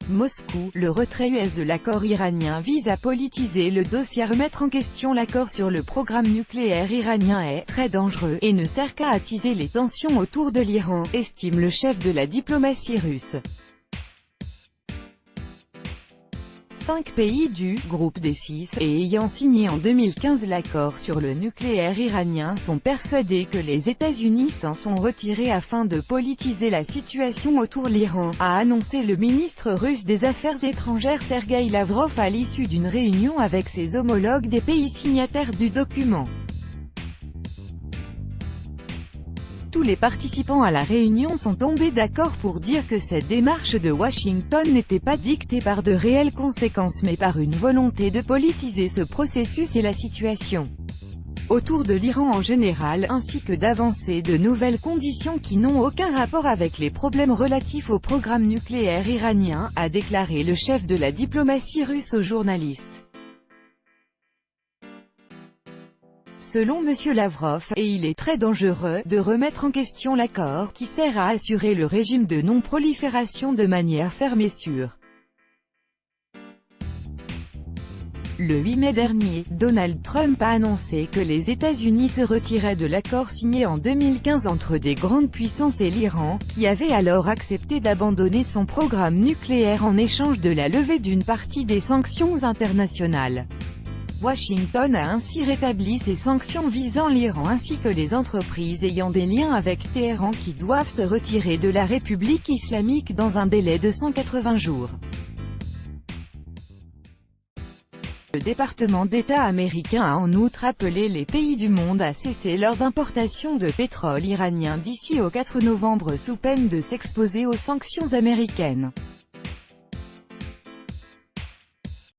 Moscou, le retrait US de l'accord iranien vise à politiser le dossier. Remettre en question l'accord sur le programme nucléaire iranien est très dangereux et ne sert qu'à attiser les tensions autour de l'Iran, estime le chef de la diplomatie russe. 5 pays du groupe des 6 et ayant signé en 2015 l'accord sur le nucléaire iranien sont persuadés que les États-Unis s'en sont retirés afin de politiser la situation autour de l'Iran, a annoncé le ministre russe des Affaires étrangères Sergueï Lavrov à l'issue d'une réunion avec ses homologues des pays signataires du document. Tous les participants à la réunion sont tombés d'accord pour dire que cette démarche de Washington n'était pas dictée par de réelles conséquences mais par une volonté de politiser ce processus et la situation autour de l'Iran en général, ainsi que d'avancer de nouvelles conditions qui n'ont aucun rapport avec les problèmes relatifs au programme nucléaire iranien, a déclaré le chef de la diplomatie russe aux journalistes. Selon M. Lavrov, et il est très dangereux, de remettre en question l'accord, qui sert à assurer le régime de non-prolifération de manière ferme et sûre. Le 8 mai dernier, Donald Trump a annoncé que les États-Unis se retiraient de l'accord signé en 2015 entre des grandes puissances et l'Iran, qui avait alors accepté d'abandonner son programme nucléaire en échange de la levée d'une partie des sanctions internationales. Washington a ainsi rétabli ses sanctions visant l'Iran ainsi que les entreprises ayant des liens avec Téhéran qui doivent se retirer de la République islamique dans un délai de 180 jours. Le département d'État américain a en outre appelé les pays du monde à cesser leurs importations de pétrole iranien d'ici au 4 novembre sous peine de s'exposer aux sanctions américaines.